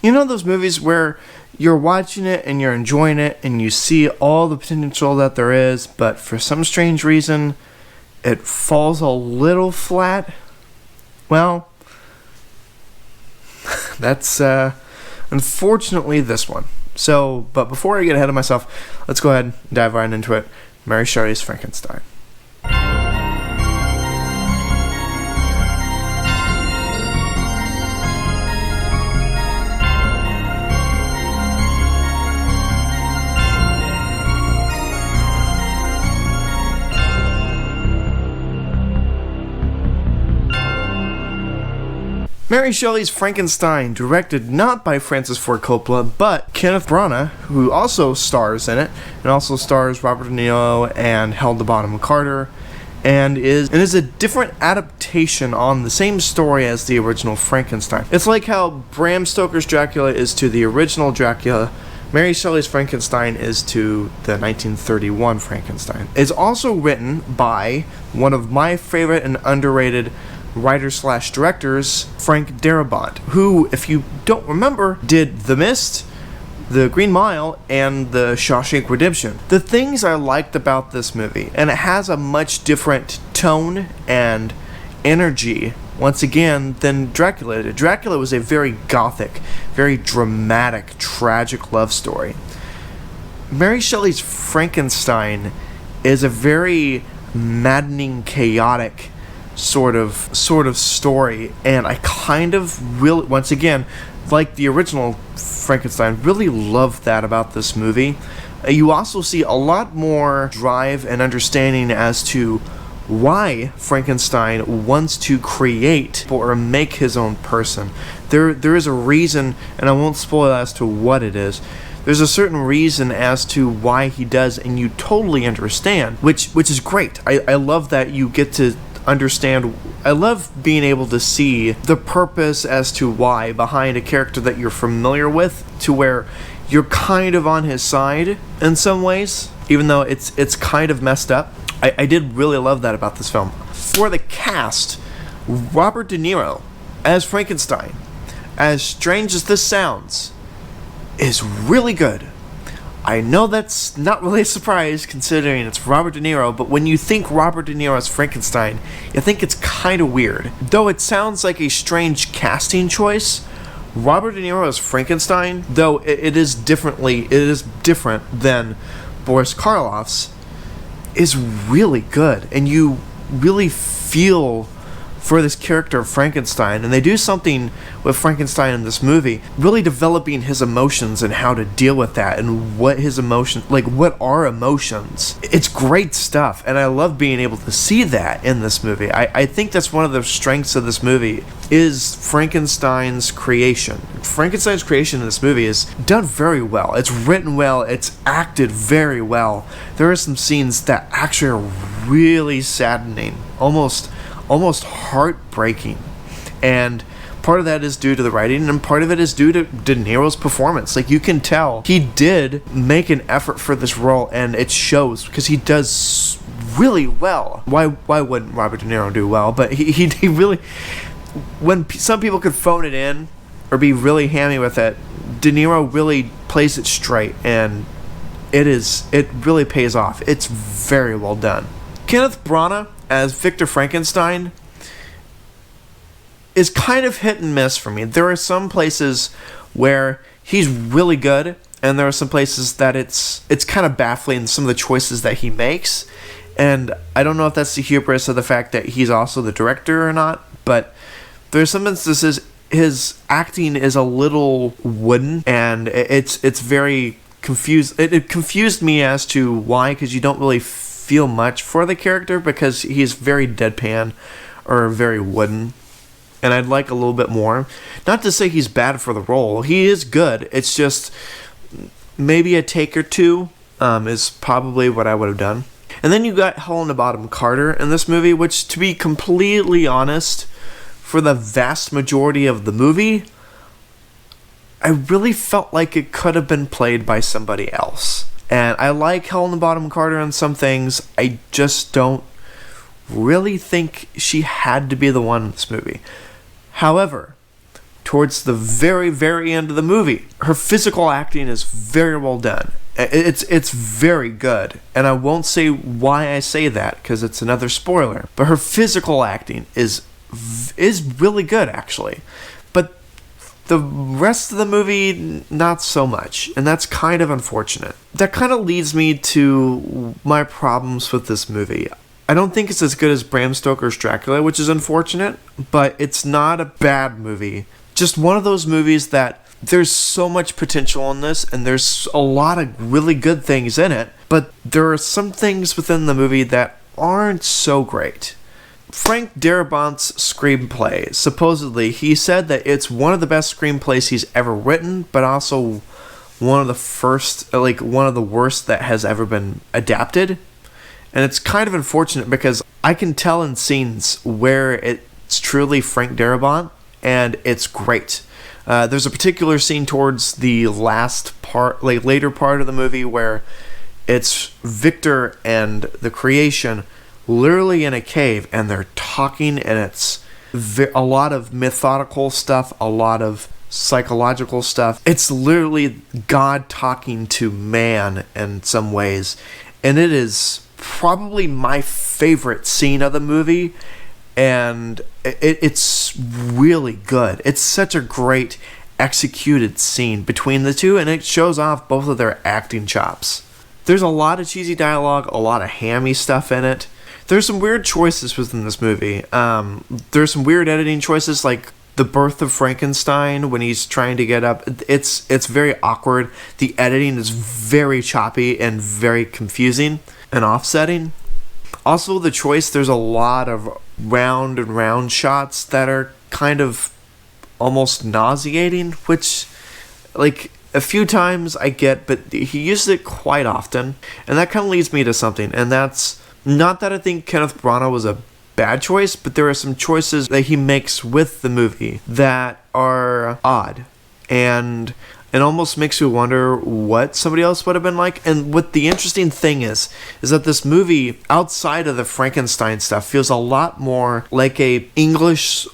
You know those movies where you're watching it and you're enjoying it and you see all the potential that there is, but for some strange reason, it falls a little flat? Well, that's unfortunately this one. So, but before I get ahead of myself, let's go ahead and dive right into it. Mary Shelley's Frankenstein. Mary Shelley's Frankenstein, directed not by Francis Ford Coppola, but Kenneth Branagh, who also stars in it, and also stars Robert De Niro and Helena Bonham Carter, and is a different adaptation on the same story as the original Frankenstein. It's like how Bram Stoker's Dracula is to the original Dracula, Mary Shelley's Frankenstein is to the 1931 Frankenstein. It's also written by one of my favorite and underrated writer/directors, Frank Darabont, who, if you don't remember, did The Mist, The Green Mile, and The Shawshank Redemption. The things I liked about this movie, and it has a much different tone and energy, once again, than Dracula did. Dracula was a very gothic, very dramatic, tragic love story. Mary Shelley's Frankenstein is a very maddening, chaotic sort of story, and I kind of really, once again, like the original Frankenstein, really love that about this movie. You also see a lot more drive and understanding as to why Frankenstein wants to create or make his own person. There is a reason, and I won't spoil as to what it is. There's a certain reason as to why he does, and you totally understand, which is great. I love that you get to understand. I love being able to see the purpose as to why behind a character that you're familiar with, to where you're kind of on his side in some ways, even though it's kind of messed up. I did really love that about this film. For the cast, Robert De Niro as Frankenstein, as strange as this sounds, is really good. I know that's not really a surprise considering it's Robert De Niro, but when you think Robert De Niro as Frankenstein, you think it's kind of weird. Though it sounds like a strange casting choice, Robert De Niro as Frankenstein, though it is different than Boris Karloff's, is really good, and you really feel for this character of Frankenstein, and they do something with Frankenstein in this movie, really developing his emotions and how to deal with that, and what his emotions, like what are emotions. It's great stuff, and I love being able to see that in this movie. I think that's one of the strengths of this movie, is Frankenstein's creation. Frankenstein's creation in this movie is done very well. It's written well, it's acted very well. There are some scenes that actually are really saddening, almost heartbreaking, and part of that is due to the writing, and part of it is due to De Niro's performance. Like, you can tell he did make an effort for this role, and it shows because he does really well. Why wouldn't Robert De Niro do well? But he really, when some people could phone it in or be really hammy with it, De Niro really plays it straight, and it really pays off. It's very well done. Kenneth Branagh as Victor Frankenstein is kind of hit and miss for me. There are some places where he's really good, and there are some places that it's kind of baffling, some of the choices that he makes. And I don't know if that's the hubris of the fact that he's also the director or not, but there's some instances his acting is a little wooden, and it's very confused. It confused me as to why, because you don't really feel much for the character because he's very deadpan or very wooden, and I'd like a little bit more. Not to say he's bad for the role, he is good. It's just maybe a take or two is probably what I would have done. And then you got Helena Bonham Carter in this movie, which, to be completely honest, for the vast majority of the movie, I really felt like it could have been played by somebody else. And I like Helena Bonham Carter in some things. I just don't really think she had to be the one in this movie. However, towards the very, very end of the movie. Her physical acting is very well done. It's very good, and I won't say why I say that because it's another spoiler. But her physical acting is really good, actually. But the rest of the movie, not so much, and that's kind of unfortunate. That kind of leads me to my problems with this movie. I don't think it's as good as Bram Stoker's Dracula, which is unfortunate, but it's not a bad movie. Just one of those movies that there's so much potential in this, and there's a lot of really good things in it, but there are some things within the movie that aren't so great. Frank Darabont's screenplay, supposedly, he said that it's one of the best screenplays he's ever written, but also one of the worst that has ever been adapted. And it's kind of unfortunate because I can tell in scenes where it's truly Frank Darabont, and it's great. There's a particular scene towards the last part, later part of the movie, where it's Victor and the Creation literally in a cave, and they're talking, and it's a lot of methodical stuff, a lot of psychological stuff. It's literally God talking to man in some ways, and it is probably my favorite scene of the movie, and it's really good. It's such a great executed scene between the two, and it shows off both of their acting chops. There's a lot of cheesy dialogue, a lot of hammy stuff in it. There's some weird choices within this movie. There's some weird editing choices, like the birth of Frankenstein when he's trying to get up. It's very awkward. The editing is very choppy and very confusing and offsetting. Also, the choice, there's a lot of round and round shots that are kind of almost nauseating, which, like, a few times I get, but he uses it quite often, and that kind of leads me to something, and that's not that I think Kenneth Branagh was a bad choice, but there are some choices that he makes with the movie that are odd, and it almost makes you wonder what somebody else would have been like. And what the interesting thing is that this movie, outside of the Frankenstein stuff, feels a lot more like a English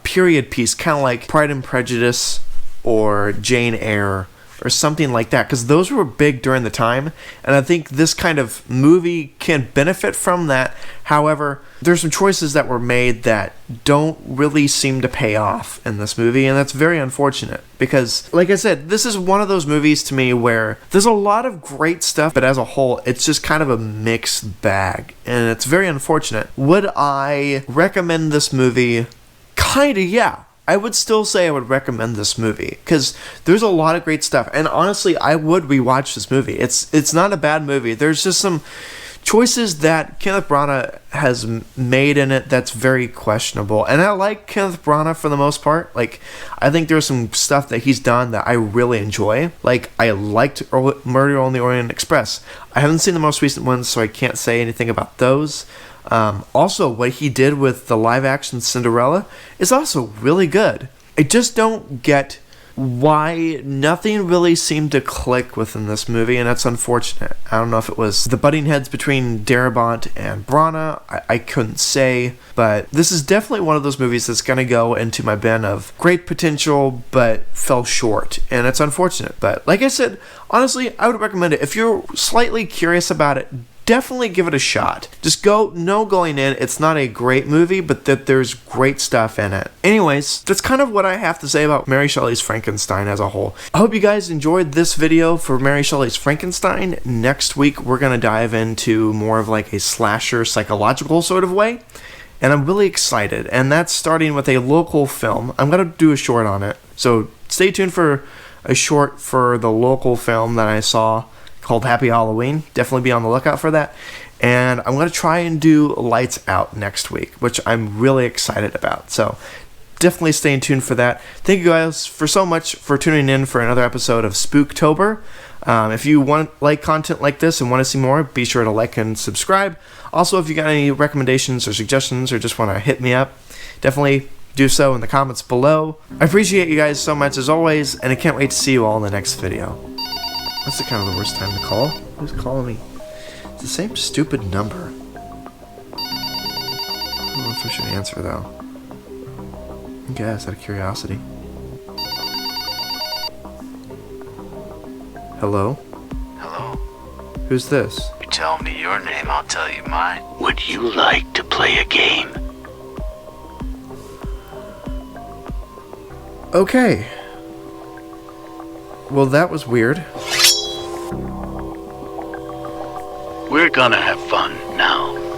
period piece, kind of like Pride and Prejudice or Jane Eyre or something like that, because those were big during the time, and I think this kind of movie can benefit from that. However, there's some choices that were made that don't really seem to pay off in this movie, and that's very unfortunate, because, like I said, this is one of those movies to me where there's a lot of great stuff, but as a whole, it's just kind of a mixed bag, and it's very unfortunate. Would I recommend this movie? Kinda, yeah. I would still say I would recommend this movie because there's a lot of great stuff, and honestly, I would rewatch this movie. It's not a bad movie. There's just some choices that Kenneth Branagh has made in it that's very questionable, and I like Kenneth Branagh for the most part. Like, I think there's some stuff that he's done that I really enjoy. Like, I liked Murder on the Orient Express. I haven't seen the most recent ones, so I can't say anything about those. Also, what he did with the live-action Cinderella is also really good. I just don't get why nothing really seemed to click within this movie, and that's unfortunate. I don't know if it was the butting heads between Darabont and Branagh. I couldn't say, but this is definitely one of those movies that's going to go into my bin of great potential, but fell short, and it's unfortunate. But like I said, honestly, I would recommend it. If you're slightly curious about it, definitely give it a shot. Just going in, it's not a great movie, but that there's great stuff in it. Anyways, that's kind of what I have to say about Mary Shelley's Frankenstein as a whole. I hope you guys enjoyed this video for Mary Shelley's Frankenstein. Next week, we're going to dive into more of like a slasher psychological sort of way, and I'm really excited, and that's starting with a local film. I'm going to do a short on it, so stay tuned for a short for the local film that I saw called Happy Halloween. Definitely be on the lookout for that. And I'm going to try and do Lights Out next week, which I'm really excited about. So definitely stay tuned for that. Thank you guys so much for tuning in for another episode of Spooktober. If you want like content like this and want to see more, be sure to like and subscribe. Also, if you got any recommendations or suggestions or just want to hit me up, definitely do so in the comments below. I appreciate you guys so much as always, and I can't wait to see you all in the next video. That's the kind of the worst time to call. Who's calling me? It's the same stupid number. I don't know if I should answer though. I guess, out of curiosity. Hello? Hello? Who's this? You tell me your name, I'll tell you mine. Would you like to play a game? Okay. Well, that was weird. We're gonna have fun now.